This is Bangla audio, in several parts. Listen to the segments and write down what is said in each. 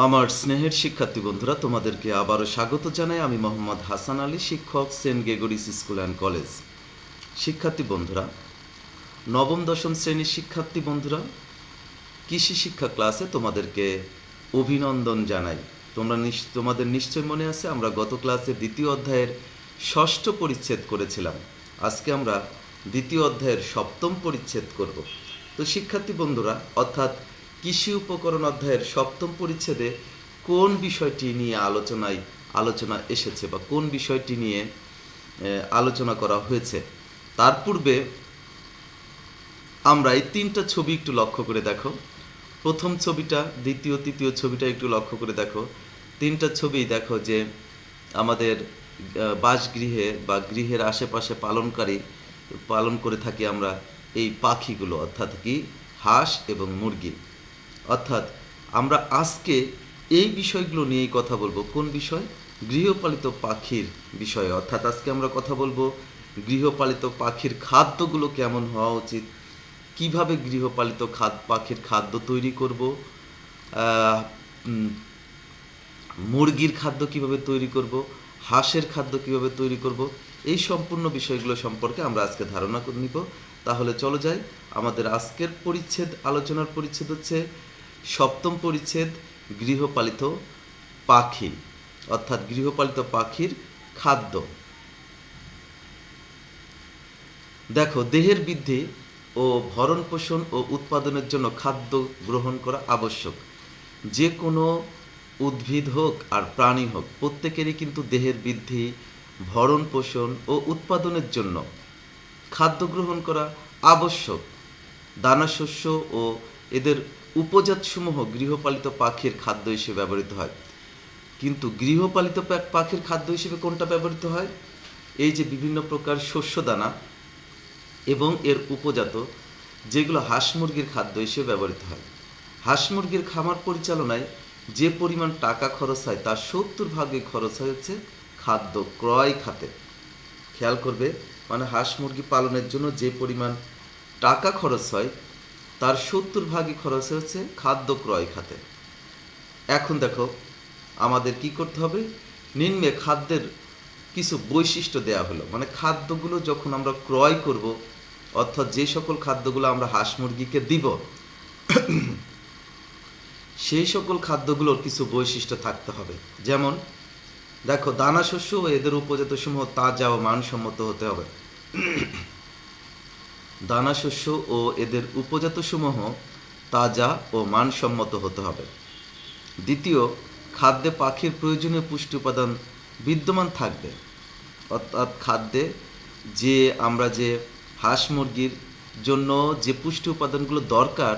আমার স্নেহের শিক্ষার্থী বন্ধুরা, তোমাদেরকে আবারও স্বাগত জানাই। আমি মোহাম্মদ হাসান আলী, শিক্ষক, Saint Gregory's school and college. শিক্ষার্থী বন্ধুরা, নবম দশম শ্রেণীর শিক্ষার্থী বন্ধুরা, কৃষি শিক্ষা ক্লাসে তোমাদেরকে অভিনন্দন জানাই। তোমাদের নিশ্চয় মনে আছে, আমরা গত ক্লাসে দ্বিতীয় অধ্যায়ের ষষ্ঠ পরিচ্ছেদ করেছিলাম। আজকে আমরা দ্বিতীয় অধ্যায়ের সপ্তম পরিচ্ছেদ করব। তো শিক্ষার্থী বন্ধুরা, অর্থাৎ কৃষি উপকরণ অধ্যায়ের সপ্তম পরিচ্ছেদে কোন বিষয়টি নিয়ে আলোচনা এসেছে বা কোন বিষয়টি নিয়ে আলোচনা করা হয়েছে, তার পূর্বে আমরা এই তিনটা ছবি একটু লক্ষ্য করে দেখো। প্রথম ছবিটা, দ্বিতীয়, তৃতীয় ছবিটা একটু লক্ষ্য করে দেখো। তিনটা ছবি দেখো যে আমাদের বাসগৃহে বা গৃহের আশেপাশে পালন করে থাকি আমরা এই পাখিগুলো, অর্থাৎ কি হাঁস এবং মুরগি। অর্থাৎ আমরা আজকে এই বিষয়গুলো নিয়েই কথা বলবো। কোন বিষয়? গৃহপালিত পাখির বিষয়ে। অর্থাৎ আজকে আমরা কথা বলবো গৃহপালিত পাখির খাদ্যগুলো কেমন হওয়া উচিত, কিভাবে গৃহপালিত পাখির খাদ্য তৈরি করব, মুরগির খাদ্য কিভাবে তৈরি করব, হাঁসের খাদ্য কিভাবে তৈরি করব, এই সম্পূর্ণ বিষয়গুলো সম্পর্কে আমরা আজকে ধারণা করে নিব। তাহলে চলো যাই। আমাদের আজকের আলোচনার পরিচ্ছেদ হচ্ছে সপ্তম পরিচ্ছেদ, গৃহপালিত পাখি, অর্থাৎ গৃহপালিত পাখির খাদ্য। দেখো, দেহের বৃদ্ধি ও ভরণ পোষণ ও উৎপাদনের জন্য খাদ্য গ্রহণ করা আবশ্যক। যে কোনো উদ্ভিদ হোক আর প্রাণী হোক, প্রত্যেকেরই কিন্তু দেহের বৃদ্ধি, ভরণ পোষণ ও উৎপাদনের জন্য খাদ্য গ্রহণ করা আবশ্যক। দানাশস্য ও এদের উপজাতসমূহ গৃহপালিত পাখির খাদ্য হিসেবে ব্যবহৃত হয়। কিন্তু গৃহপালিত পাখির খাদ্য হিসেবে কোনটা ব্যবহৃত হয়? এই যে বিভিন্ন প্রকার শস্য দানা এবং এর উপজাত, যেগুলো হাঁস মুরগির খাদ্য হিসেবে ব্যবহৃত হয়। হাঁস মুরগির খামার পরিচালনায় যে পরিমাণ টাকা খরচ হয় তার 70% খরচ হয় হচ্ছে খাদ্য ক্রয় খাতে। খেয়াল করবে, মানে হাঁস মুরগি পালনের জন্য যে পরিমাণ টাকা খরচ হয় তার 70% খরচ হচ্ছে খাদ্য ক্রয় খাতে। এখন দেখো, আমাদের কি করতে হবে? নিম্নে খাদ্যের কিছু বৈশিষ্ট্য দেওয়া হলো। মানে খাদ্যগুলো যখন আমরা ক্রয় করব, অর্থাৎ যে সকল খাদ্যগুলো আমরা হাঁস মুরগিকে দিব, সেই সকল খাদ্যগুলোর কিছু বৈশিষ্ট্য থাকতে হবে। যেমন দেখো, দানা শস্য ও এদের উপজাতসমূহ তাজা ও মানসম্মত হতে হবে। দানা শস্য ও এদের উপজাতসমূহ তাজা ও মানসম্মত হতে হবে। দ্বিতীয়, খাদ্যে পাখির প্রয়োজনীয় পুষ্টি উপাদান বিদ্যমান থাকবে। অর্থাৎ খাদ্যে আমরা যে হাঁস মুরগির জন্য যে পুষ্টি উপাদানগুলো দরকার,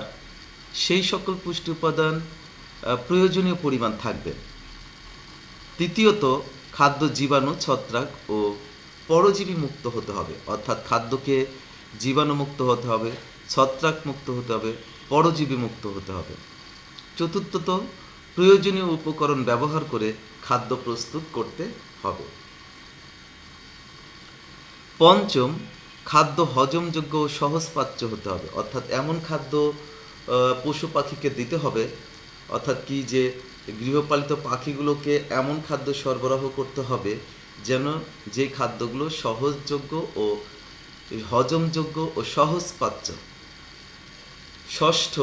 সেই সকল পুষ্টি উপাদান প্রয়োজনীয় পরিমাণ থাকবে। তৃতীয়ত, খাদ্য জীবাণু, ছত্রাক ও পরজীবী মুক্ত হতে হবে। অর্থাৎ খাদ্যকে জীবাণুমুক্ত হতে হবে, ছত্রাক মুক্ত হতে হবে, পরজীবী মুক্ত হতে হবে। চতুর্থত, প্রয়োজনীয় উপকরণ ব্যবহার করে খাদ্য প্রস্তুত করতে হবে। পঞ্চম, খাদ্য হজমযোগ্য ও সহজপাচ্য হতে হবে। অর্থাৎ এমন খাদ্য পশু পাখিকে দিতে হবে, অর্থাৎ কি যে গৃহপালিত পাখিগুলোকে এমন খাদ্য সরবরাহ করতে হবে যেন যে খাদ্যগুলো সহজযোগ্য ও হজমযোগ্য ও সহজপাচ্য। ষষ্ঠ,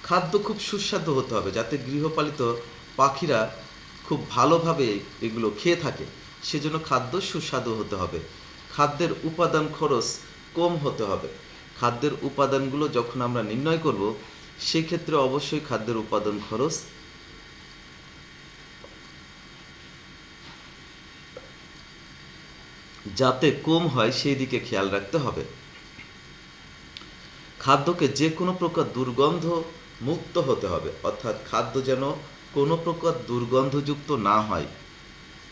খাদ্য খুব সুস্বাদু হতে হবে, যাতে গৃহপালিত পাখিরা খুব ভালোভাবে এগুলো খেয়ে থাকে, সেজন্য খাদ্য সুস্বাদু হতে হবে। খাদ্যের উপাদান খরচ কম হতে হবে। খাদ্যের উপাদানগুলো যখন আমরা নির্ণয় করব, সেক্ষেত্রে অবশ্যই খাদ্যের উপাদান খরচ যাতে কম হয় সেই দিকে খেয়াল রাখতে হবে। খাদ্যকে যে কোনো প্রকার দুর্গন্ধ মুক্ত হতে হবে। অর্থাৎ খাদ্য যেন কোনো প্রকার দুর্গন্ধযুক্ত না হয়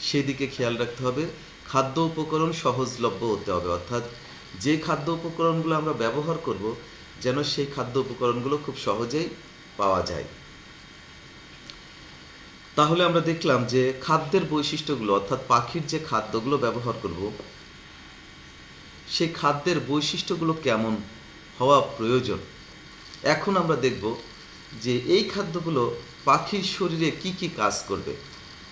সেদিকে খেয়াল রাখতে হবে। খাদ্য উপকরণ সহজলভ্য হতে হবে। অর্থাৎ যে খাদ্য উপকরণগুলো আমরা ব্যবহার করব, যেন সেই খাদ্য উপকরণগুলো খুব সহজেই পাওয়া যায়। তাহলে আমরা দেখলাম যে খাদ্যের বৈশিষ্ট্যগুলো, অর্থাৎ পাখির যে খাদ্যগুলো ব্যবহার করব, সেই খাদ্যের বৈশিষ্ট্যগুলো কেমন হওয়া প্রয়োজন। এখন আমরা দেখব যে এই খাদ্যগুলো পাখির শরীরে কি কি কাজ করবে।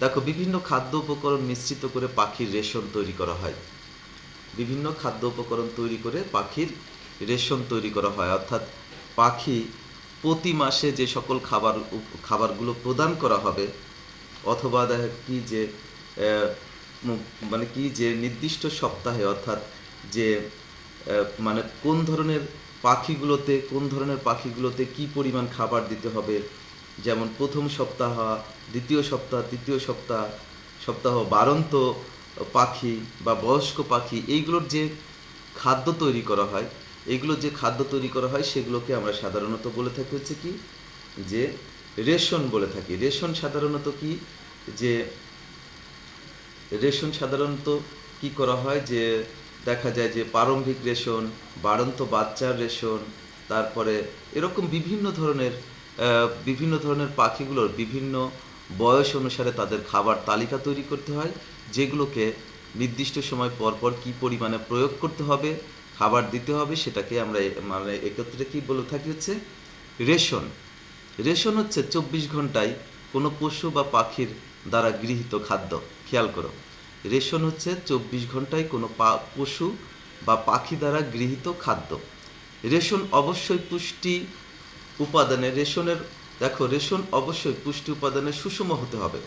দেখো, বিভিন্ন খাদ্য উপকরণ মিশ্রিত করে পাখির রেশন তৈরি করা হয়। বিভিন্ন খাদ্য উপকরণ তৈরি করে পাখির রেশন তৈরি করা হয়, অর্থাৎ পাখি প্রতি মাসে যে সকল খাবারগুলো প্রদান করা হবে, অথবা দেখা কি যে মানে কি যে নির্দিষ্ট সপ্তাহে, অর্থাৎ যে মানে কোন ধরনের পাখিগুলোতে কি পরিমাণ খাবার দিতে হবে, যেমন প্রথম সপ্তাহ, দ্বিতীয় সপ্তাহ, তৃতীয় সপ্তাহ বাড়ন্ত পাখি বা বয়স্ক পাখি, এইগুলোর যে খাদ্য তৈরি করা হয়, সেগুলোকে আমরা সাধারণত বলে থাকি হচ্ছে কি যে রেশন বলে থাকি। রেশন সাধারণত কি করা হয়, যে দেখা যায় যে প্রারম্ভিক রেশন, বাড়ন্ত বাচ্চার রেশন, তারপরে এরকম বিভিন্ন ধরনের পাখিগুলোর বিভিন্ন বয়স অনুসারে তাদের খাবার তালিকা তৈরি করতে হয়, যেগুলোকে নির্দিষ্ট সময় পরপর কি পরিমাণে প্রয়োগ করতে হবে, খাবার দিতে হবে, সেটাকে আমরা মানে একত্রে কি বলে থাকি হচ্ছে রেশন। রেশন হচ্ছে 24 ঘন্টায় কোনো পশু বা পাখির দ্বারা গৃহীত খাদ্য। খেয়াল করো, রেশন হচ্ছে 24 ঘন্টায় কোনো পশু বা পাখি দ্বারা গৃহীত খাদ্য। রেশন অবশ্যই পুষ্টি উপাদানে রেশন অবশ্যই পুষ্টি উপাদানে সুষম হতে হবে।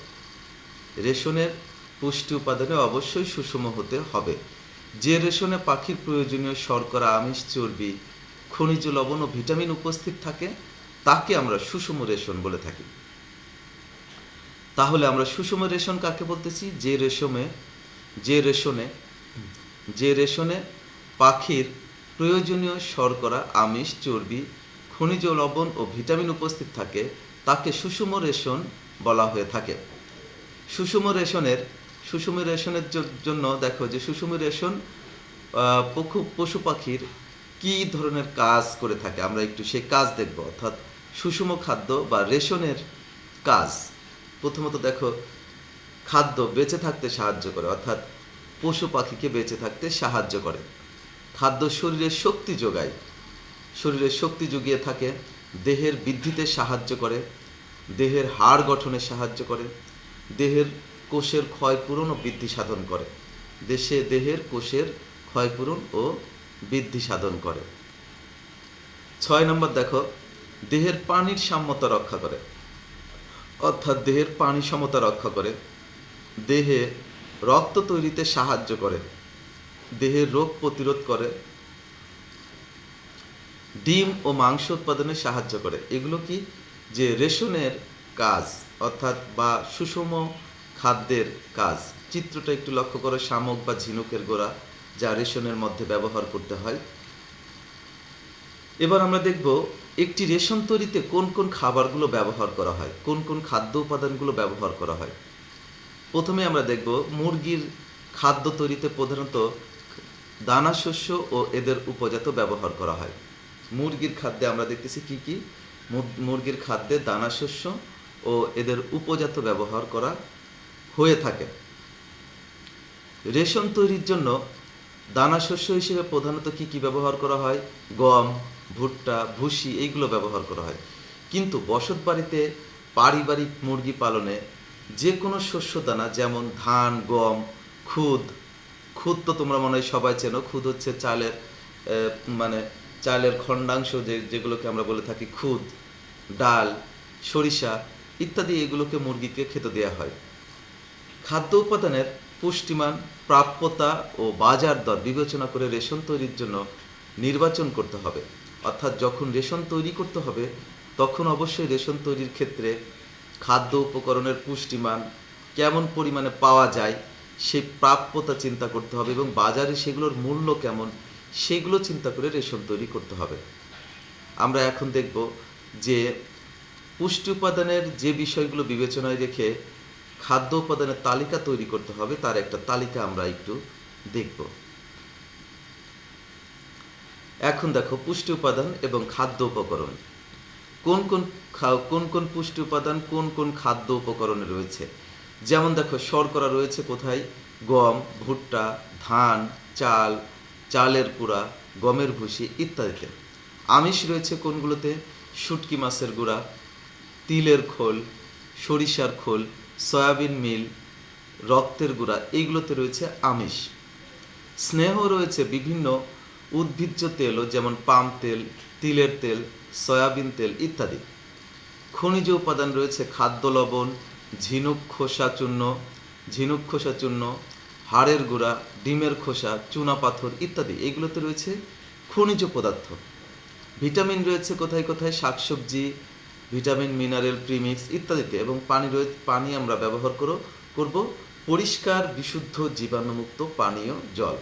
রেশনের পুষ্টি উপাদানে অবশ্যই সুষম হতে হবে। যে রেশনে পাখির প্রয়োজনীয় শর্করা, আমিষ, চর্বি, খনিজ লবণ ও ভিটামিন উপস্থিত থাকে তাকে আমরা সুষম রেশন বলে থাকি। তাহলে আমরা সুষম রেশন কাকে বলতেছি? যে রেশনে পাখির প্রয়োজনীয় শর্করা, আমিষ, চর্বি, খনিজ লবণ ও ভিটামিন উপস্থিত থাকে তাকে সুষম রেশন বলা হয়ে থাকে। সুষম রেশনের জন্য দেখো যে সুষম রেশন পশু পাখির কি ধরনের কাজ করে থাকে, আমরা একটু সেই কাজ দেখব। অর্থাৎ সুষম খাদ্য বা রেশনের কাজ, প্রথমত দেখো, খাদ্য বেঁচে থাকতে সাহায্য করে, অর্থাৎ পশু পাখিকে বেঁচে থাকতে সাহায্য করে। খাদ্য শরীরের শক্তি জুগিয়ে থাকে, দেহের বৃদ্ধিতে সাহায্য করে, দেহের হাড় গঠনে সাহায্য করে, দেহের কোষের ক্ষয়পূরণ ও বৃদ্ধি সাধন করে। দেহের কোষের ক্ষয়পূরণ ও বৃদ্ধি সাধন করে। 6 নম্বর দেখো, দেহের পানির সাম্যতা রক্ষা করে, অর্থাৎ দেহের পানি সমতা রক্ষা করে, দেহে রক্ত তৈরিতে সাহায্য করে, দেহের রোগ প্রতিরোধ করে, ডিম ও মাংস উৎপাদনে সাহায্য করে। এগুলো কি যে রেশনের কাজ, অর্থাৎ বা সুষম খাদ্যের কাজ। চিত্রটা একটু লক্ষ্য করো, শামুক বা ঝিনুকের গোড়া যা রেশনের মধ্যে ব্যবহার করতে হয়। এবার আমরা দেখব একটি রেশন তৈরিতে কোন কোন খাবারগুলো ব্যবহার করা হয়, কোন কোন খাদ্য উপাদানগুলো ব্যবহার করা হয়। প্রথমে আমরা দেখব মুরগির খাদ্য তৈরিতে প্রধানত দানা শস্য ও এদের উপজাত ব্যবহার করা হয়। মুরগির খাদ্যে আমরা দেখতেছি কি কি, মুরগির খাদ্যে দানা শস্য ও এদের উপজাত ব্যবহার করা হয়ে থাকে। রেশন তৈরির জন্য দানা শস্য হিসেবে প্রধানত কি কি ব্যবহার করা হয়? গম, ভুট্টা, ভুসি, এইগুলো ব্যবহার করা হয়। কিন্তু বসত বাড়িতে পারিবারিক মুরগি পালনে যে কোনো শস্য দানা, যেমন ধান, গম, খুদ তো তোমরা মনে হয় সবাই চেনো। খুদ হচ্ছে চালের খণ্ডাংশ, যেগুলোকে আমরা বলে থাকি খুদ, ডাল, সরিষা ইত্যাদি, এগুলোকে মুরগিকে খেতে দেওয়া হয়। খাদ্য উপাদানের পুষ্টিমান, প্রাপ্যতা ও বাজার দর বিবেচনা করে রেশন তৈরির জন্য নির্বাচন করতে হবে। অর্থাৎ যখন রেশন তৈরি করতে হবে তখন অবশ্যই রেশন তৈরির ক্ষেত্রে খাদ্য উপকরণের পুষ্টিমান কেমন পরিমাণে পাওয়া যায় সেই প্রাপ্যতা চিন্তা করতে হবে, এবং বাজারে সেগুলোর মূল্য কেমন সেগুলো চিন্তা করে রেশন তৈরি করতে হবে। আমরা এখন দেখব যে পুষ্টি উপাদানের যে বিষয়গুলো বিবেচনায় রেখে খাদ্য উপাদানের তালিকা তৈরি করতে হবে, তার একটা তালিকা আমরা একটু দেখব। এখন দেখো, পুষ্টি উপাদান এবং খাদ্য উপকরণ, কোন কোন পুষ্টি উপাদান কোন কোন খাদ্য উপকরণে রয়েছে। যেমন দেখো, শর্করা রয়েছে কোথায়? গম, ভুট্টা, ধান, চালের কুড়া, গমের ভুসি ইত্যাদিতে। আমিষ রয়েছে কোনগুলোতে? শুটকি মাছের গুঁড়া, তিলের খোল, সরিষার খোল, সয়াবিন মিল, রক্তের গুঁড়া, এইগুলোতে রয়েছে আমিষ। স্নেহ রয়েছে বিভিন্ন উদ্ভিজ্জ তেলও, যেমন পাম তেল, তিলের তেল, সয়াবিন তেল ইত্যাদি। খনিজ উপাদান রয়েছে খাদ্য লবণ, ঝিনুক খোসা চূর্ণ, হাড়ের গুঁড়া, ডিমের খোসা, চুনাপাথর ইত্যাদি। এইগুলোতে রয়েছে খনিজ পদার্থ। ভিটামিন রয়েছে কোথায় কোথায়? শাকসবজি, ভিটামিন মিনারেল প্রিমিক্স ইত্যাদিতে। এবং পানি আমরা ব্যবহার করব পরিষ্কার বিশুদ্ধ জীবাণুমুক্ত পানীয় জল।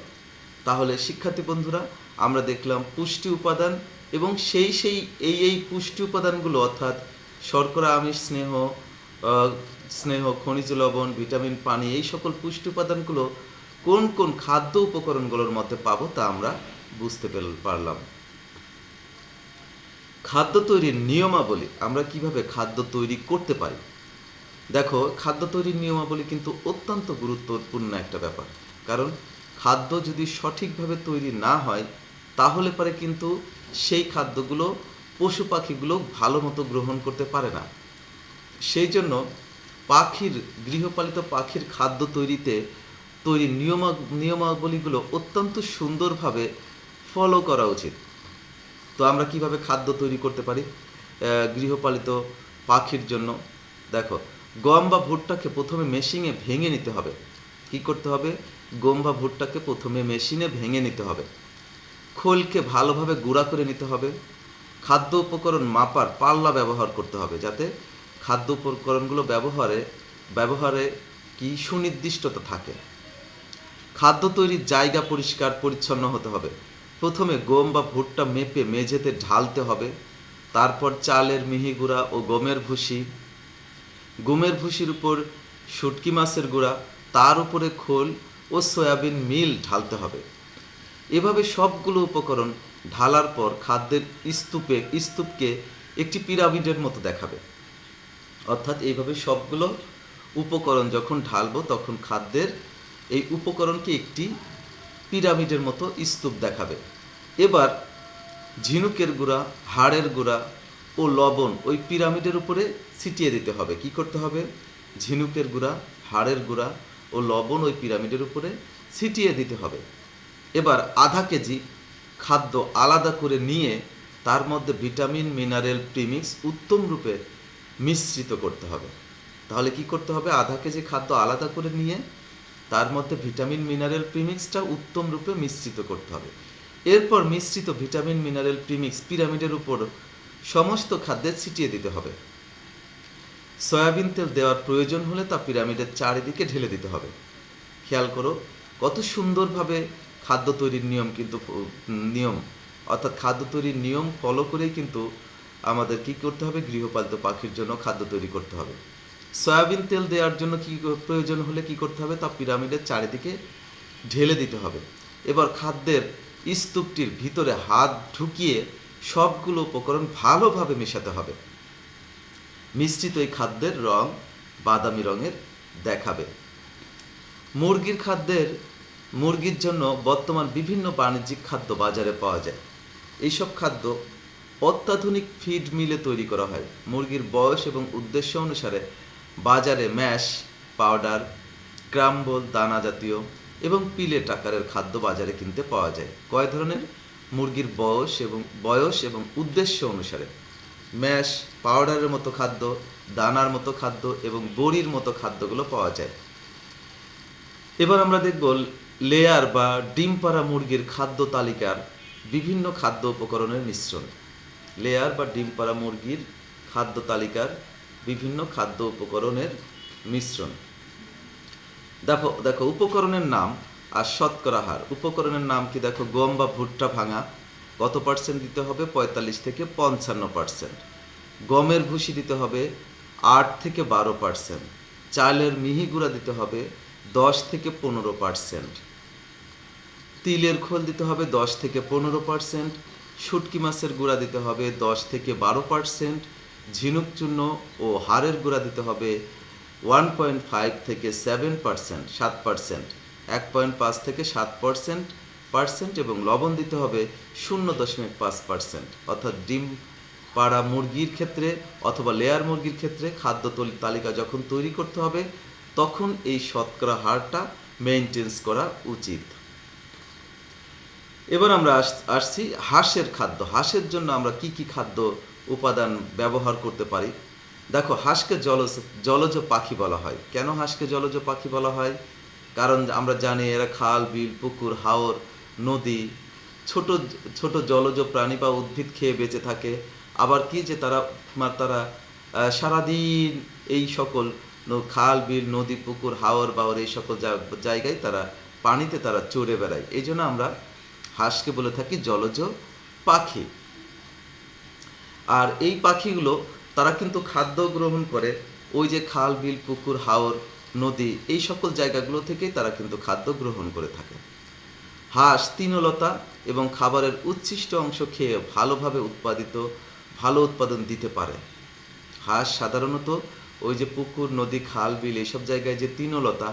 তাহলে শিক্ষার্থী বন্ধুরা, আমরা দেখলাম পুষ্টি উপাদান এবং এই পুষ্টি উপাদানগুলো অর্থাৎ শর্করা, আমিষ, স্নেহ, খনিজ লবণ, ভিটামিন, পানি, এই সকল পুষ্টি উপাদানগুলো কোন কোন খাদ্য উপকরণগুলোর মধ্যে পাবো তা আমরা বুঝতে পারলাম। খাদ্য তৈরির নিয়মাবলী, আমরা কিভাবে খাদ্য তৈরি করতে পারি। দেখো, খাদ্য তৈরির নিয়মাবলী কিন্তু অত্যন্ত গুরুত্বপূর্ণ একটা ব্যাপার। কারণ খাদ্য যদি সঠিকভাবে তৈরি না হয় তাহলে পরে কিন্তু সেই খাদ্যগুলো পশু পাখিগুলো ভালো মতো গ্রহণ করতে পারে না। সেই জন্য গৃহপালিত পাখির খাদ্য তৈরির নিয়মাবলীগুলো অত্যন্ত সুন্দরভাবে ফলো করা উচিত। তো আমরা কিভাবে খাদ্য তৈরি করতে পারি গৃহপালিত পাখির জন্য? দেখো, গম বা ভুট্টাকে প্রথমে মেশিনে ভেঙে নিতে হবে। কি করতে হবে? গম বা ভুট্টাকে প্রথমে মেশিনে ভেঙে নিতে হবে। খোলকে ভালোভাবে গুঁড়া করে নিতে হবে। খাদ্য উপকরণ মাপার পাল্লা ব্যবহার করতে হবে, যাতে খাদ্য উপকরণগুলো ব্যবহারে কি সুনির্দিষ্টতা থাকে। খাদ্য তৈরির জায়গা পরিষ্কার পরিচ্ছন্ন হতে হবে। প্রথমে গম বা ভুট্টা মেপে মেঝেতে ঢালতে হবে। তারপর চালের মিহি গুঁড়া ও গমের ভুসির উপর শুটকি মাছের গুঁড়া, তার উপরে খোল ও সয়াবিন মিল ঢালতে হবে। এভাবে সবগুলো উপকরণ ঢালার পর খাদ্যের স্তূপকে একটি পিরামিডের মতো দেখাবে। অর্থাৎ এইভাবে সবগুলো উপকরণ যখন ঢালবো তখন খাদ্যের এই উপকরণকে একটি পিরামিডের মতো স্তূপ দেখাবে। এবার ঝিনুকের গুঁড়া, হাড়ের গুঁড়া ও লবণ ওই পিরামিডের উপরে ছিটিয়ে দিতে হবে। কি করতে হবে? ঝিনুকের গুঁড়া, হাড়ের গুঁড়া ও লবণ ওই পিরামিডের উপরে ছিটিয়ে দিতে হবে। এবার আধা কেজি খাদ্য আলাদা করে নিয়ে তার মধ্যে ভিটামিন মিনারেল প্রিমিক্স উত্তম রূপে মিশ্রিত করতে হবে। তাহলে কি করতে হবে? আধা কেজি খাদ্য আলাদা করে নিয়ে তার মধ্যে ভিটামিন মিনারেল প্রিমিক্সটা উত্তম রূপে মিশ্রিত করতে হবে। এরপর মিশ্রিত ভিটামিন মিনারেল প্রিমিক্স পিরামিডের উপর সমস্ত খাদ্যে ছিটিয়ে দিতে হবে। সয়াবিন তেল দেওয়ার প্রয়োজন হলে তা পিরামিডের চারিদিকে ঢেলে দিতে হবে। খেয়াল করো কত সুন্দরভাবে খাদ্য তৈরির নিয়ম অর্থাৎ খাদ্য তৈরির নিয়ম ফলো করেই কিন্তু আমাদের কি করতে হবে? গৃহপালিত পাখির জন্য খাদ্য তৈরি করতে হবে। সয়াবিন তেল দেওয়ার জন্য কি প্রয়োজন হলে কি করতে হবে? তা পিরামিডের চারিদিকে ঢেলে দিতে হবে। এবার খাদ্যের স্তূপটির ভিতরে হাত ঢুকিয়ে সবগুলো উপকরণ ভালোভাবে মেশাতে হবে। মিশ্রিত এই খাদ্যের রং বাদামি রঙের দেখাবে। মুরগির জন্য বর্তমান বিভিন্ন বাণিজ্যিক খাদ্য বাজারে পাওয়া যায়। এইসব খাদ্য অত্যাধুনিক ফিড মিলে তৈরি করা হয়। মুরগির বয়স এবং উদ্দেশ্য অনুসারে বাজারে ম্যাশ, পাউডার, ক্রাম্বল, দানা জাতীয় এবং পিলেট আকারের খাদ্য বাজারে কিনতে পাওয়া যায়। কয় ধরনের? মুরগির বয়স এবং উদ্দেশ্য অনুসারে ম্যাশ, পাউডারের মতো খাদ্য, দানার মতো খাদ্য এবং বড়ির মতো খাদ্যগুলো পাওয়া যায়। এবার আমরা দেখব লেয়ার বা ডিম পাড়া মুরগির খাদ্য তালিকার বিভিন্ন খাদ্য উপকরণের মিশ্রণ। লেয়ার বা ডিম পাড়া মুরগির খাদ্য তালিকার বিভিন্ন খাদ্য উপকরণের মিশ্রণ। দেখো উপকরণের নাম আর শতকরা হার। উপকরণের নাম কি? দেখো, গম বা ভুট্টা ভাঙা কত পার্সেন্ট দিতে হবে? 45 থেকে 55%। গমের ভুসি দিতে হবে 8 থেকে 12%। চালের মিহি গুঁড়া দিতে হবে 10 থেকে 15%। তিলের খোল দিতে হবে 10 থেকে 15%। শুটকি মাছের গুঁড়া দিতে হবে 10 থেকে 12%। ঝিনুক চূর্ণ ও হাড়ের গুঁড়া দিতে হবে 1.5 থেকে 7%, 7%, 1.5 থেকে 7% এবং লবণ দিতে হবে 0.5%। অর্থাৎ পাড়া মুরগির ক্ষেত্রে অথবা লেয়ার মুরগির ক্ষেত্রে খাদ্য তালিকা যখন তৈরি করতে হবে তখন এই শতকরা হারটা মেনটেন্স করা উচিত। এবার আমরা আসছি হাঁসের খাদ্য। হাঁসের জন্য আমরা কি কি খাদ্য উপাদান ব্যবহার করতে পারি। দেখো, হাঁসকে জলজ পাখি বলা হয়। কেন হাঁসকে জলজ পাখি বলা হয়? কারণ আমরা জানি এরা খাল, বিল, পুকুর, হাওর, নদী, ছোট ছোট জলজ প্রাণী বা উদ্ভিদ খেয়ে বেঁচে থাকে। আবার কি যে তারা সারাদিন এই সকল খাল, বিল, নদী, পুকুর, হাওর বাওর এই সকল জায়গায় তারা পানিতে তারা চড়ে বেড়ায়। এই জন্য আমরা হাঁসকে বলে থাকি জলজ পাখি। আর এই পাখিগুলো তারা কিন্তু খাদ্য গ্রহণ করে ওই যে খাল, বিল, পুকুর, হাওর, নদী এই সকল জায়গাগুলো থেকেই তারা কিন্তু খাদ্য গ্রহণ করে থাকে। হাঁস তৃণলতা এবং খাবারের উচ্ছিষ্ট অংশ খেয়ে ভালোভাবে ভালো উৎপাদন দিতে পারে। হাঁস সাধারণত ওই যে পুকুর, নদী, খাল, বিল এইসব জায়গায় যে তৃণলতা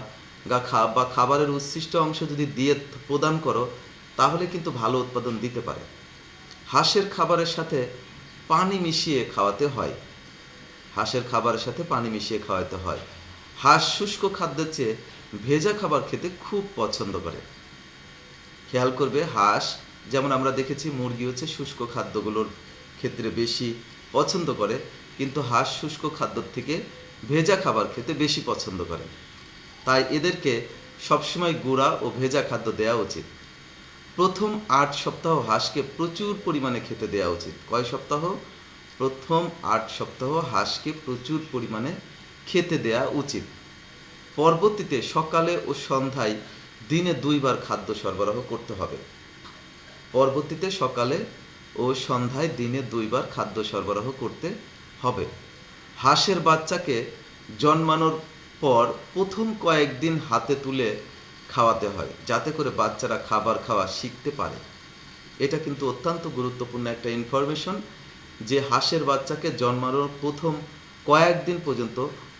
বা খাবারের উচ্ছিষ্ট অংশ যদি দিয়ে প্রদান করো তাহলে কিন্তু ভালো উৎপাদন দিতে পারে। হাঁসের খাবারের সাথে পানি মিশিয়ে খাওয়াতে হয়। হাঁসের খাবারের সাথে পানি মিশিয়ে খাওয়াতে হয়। হাঁস শুষ্ক খাদ্যের চেয়ে ভেজা খাবার খেতে খুব পছন্দ করে। খেয়াল করবে, হাঁস যেমন আমরা দেখেছি মুরগি হচ্ছে শুষ্ক খাদ্যগুলোর ক্ষেত্রে বেশি পছন্দ করে, কিন্তু হাঁস শুষ্ক খাদ্য থেকে ভেজা খাবার খেতে বেশি পছন্দ করে। তাই এদেরকে সবসময় গুঁড়া ও ভেজা খাদ্য দেওয়া উচিত। প্রথম 8 সপ্তাহ হাঁসকে প্রচুর পরিমাণে খেতে দেওয়া উচিত। কয় সপ্তাহ? প্রথম 8 সপ্তাহ হাঁসকে প্রচুর পরিমাণে খেতে দেওয়া উচিত। পরবর্তীতে সকালে ও সন্ধ্যায় দিনে 2 বার খাদ্য সরবরাহ করতে হবে। পরবর্তীতে সকালে ও সন্ধ্যায় দিনে 2 বার খাদ্য সরবরাহ করতে হবে। হাঁসের বাচ্চাকে জন্মানোর পর প্রথম কয়েকদিন হাতে তুলে খাওয়াতে হয়, যাতে করে বাচ্চারা খাবার খাওয়া শিখতে পারে। এটা কিন্তু অত্যন্ত গুরুত্বপূর্ণ একটা ইনফরমেশন যে হাঁসের বাচ্চাকে জন্মানোর প্রথম কয়েকদিন পর্যন্ত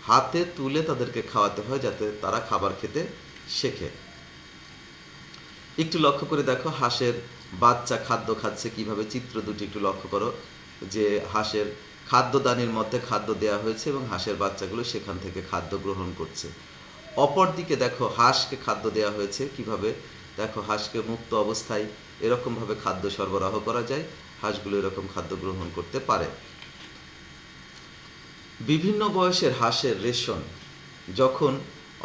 হাতে তুলে তাদেরকে খাওয়াতে হয়, যাতে তারা খাবার খেতে শেখে। একটু লক্ষ্য করে দেখো হাঁসের বাচ্চা খাদ্য খাচ্ছে কিভাবে। চিত্র দুটি একটু লক্ষ্য করো যে হাঁসের খাদ্যদানির মধ্যে খাদ্য দেওয়া হয়েছে এবং হাঁসের বাচ্চাগুলো সেখান থেকে খাদ্য গ্রহণ করছে। অপরদিকে দেখো হাঁসকে খাদ্য দেওয়া হয়েছে কিভাবে। দেখো হাঁসকে মুক্ত অবস্থায় এরকমভাবে খাদ্য সরবরাহ করা যায়, হাঁসগুলো এরকম খাদ্য গ্রহণ করতে পারে। বিভিন্ন বয়সের হাঁসের রেশন যখন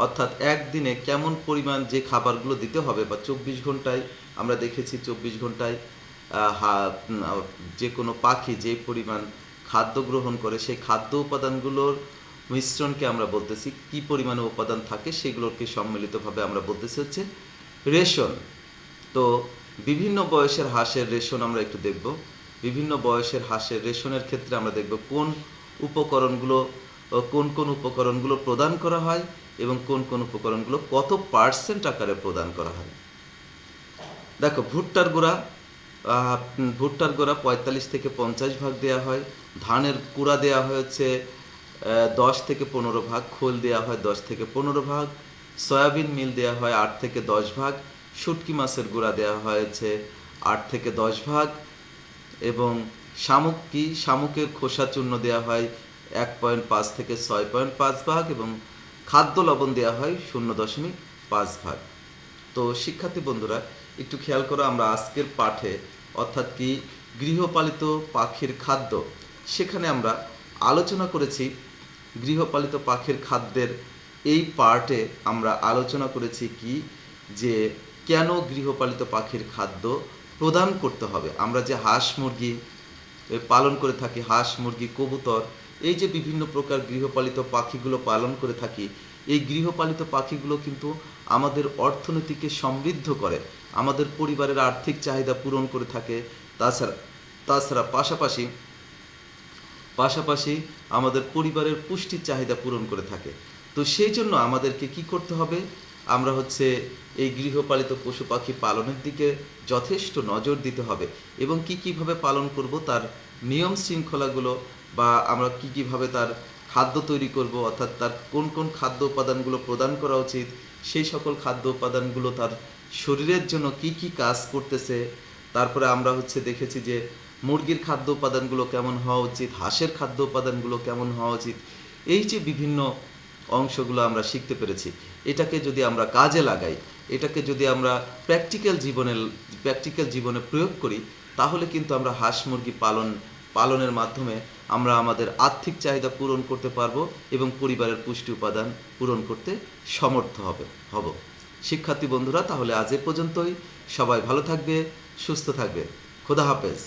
অর্থাৎ একদিনে কেমন পরিমাণ যে খাবারগুলো দিতে হবে বা 24 ঘন্টায় আমরা দেখেছি 24 ঘন্টায় যে কোনো পাখি যে পরিমাণ খাদ্য গ্রহণ করে সেই খাদ্য উপাদানগুলোর মিশ্রণকে আমরা বলতেছি কি পরিমাণে উপাদান থাকে সেগুলোকে সম্মিলিতভাবে আমরা বলতেছি হচ্ছে রেশন। তো বিভিন্ন বয়সের হাঁসের রেশন আমরা একটু দেখব। বিভিন্ন বয়সের হাঁসের রেশনের ক্ষেত্রে আমরা দেখব কোন উপকরণগুলো প্রদান করা হয় এবং কোন উপকরণগুলো কত % আকারে প্রদান করা হয়। দেখো ভুট্টার গুঁড়া 45 থেকে 50 ভাগ দেওয়া হয়। ধানের কুড়া দেওয়া হয়েছে 10 থেকে 15 ভাগ। খোল দেওয়া হয় 10 থেকে 15 ভাগ। সয়াবিন মিল দেওয়া হয় 8 থেকে 10 ভাগ। শুটকি মাছের গুঁড়া দেওয়া হয়েছে 8 থেকে 10 ভাগ এবং শামুকের খোসা চূর্ণ দেওয়া হয় 1.5 থেকে 6.5 ভাগ এবং খাদ্য লবণ দেওয়া হয় 0.5 ভাগ। তো শিক্ষার্থী বন্ধুরা একটু খেয়াল করো, আমরা আজকের পাঠে অর্থাৎ কি গৃহপালিত পাখির খাদ্য সেখানে আমরা আলোচনা করেছি। গৃহপালিত পাখির খাদ্যের এই পার্টে আমরা আলোচনা করেছি কি যে কেন গৃহপালিত পাখির খাদ্য প্রদান করতে হবে। আমরা যে হাঁস মুরগি পালন করে থাকি, হাঁস মুরগি কবুতর এই যে বিভিন্ন প্রকার গৃহপালিত পাখিগুলো পালন করে থাকি, এই গৃহপালিত পাখিগুলো কিন্তু আমাদের অর্থনীতিকে সমৃদ্ধ করে, আমাদের পরিবারের আর্থিক চাহিদা পূরণ করে থাকে। তাছাড়া পাশাপাশি আমাদের পরিবারের পুষ্টির চাহিদা পূরণ করে থাকে। তো সেই জন্য আমাদেরকে কি করতে হবে, আমরা হচ্ছে এই গৃহপালিত পশু পাখি পালনের দিকে যথেষ্ট নজর দিতে হবে এবং কীভাবে পালন করব তার নিয়ম শৃঙ্খলাগুলো বা আমরা কীভাবে তার খাদ্য তৈরি করব, অর্থাৎ তার কোন খাদ্য উপাদানগুলো প্রদান করা উচিত, সেই সকল খাদ্য উপাদানগুলো তার শরীরের জন্য কি কাজ করতেছে। তারপরে আমরা হচ্ছে দেখেছি যে মুরগির খাদ্য উপাদানগুলো কেমন হওয়া উচিত, হাঁসের খাদ্য উপাদানগুলো কেমন হওয়া উচিত, এই যে বিভিন্ন অংশগুলো আমরা শিখতে পেরেছি, এটাকে যদি আমরা কাজে লাগাই, এটাকে যদি আমরা প্র্যাকটিক্যাল জীবনে প্রয়োগ করি, তাহলে কিন্তু আমরা হাঁস মুরগি পালনের মাধ্যমে আমরা আমাদের আর্থিক চাহিদা পূরণ করতে পারবো এবং পরিবারের পুষ্টি উপাদান পূরণ করতে সমর্থ হব। শিক্ষার্থী বন্ধুরা, তাহলে আজ এ পর্যন্তই। সবাই ভালো থাকবে, সুস্থ থাকবে। খোদা হাফেজ।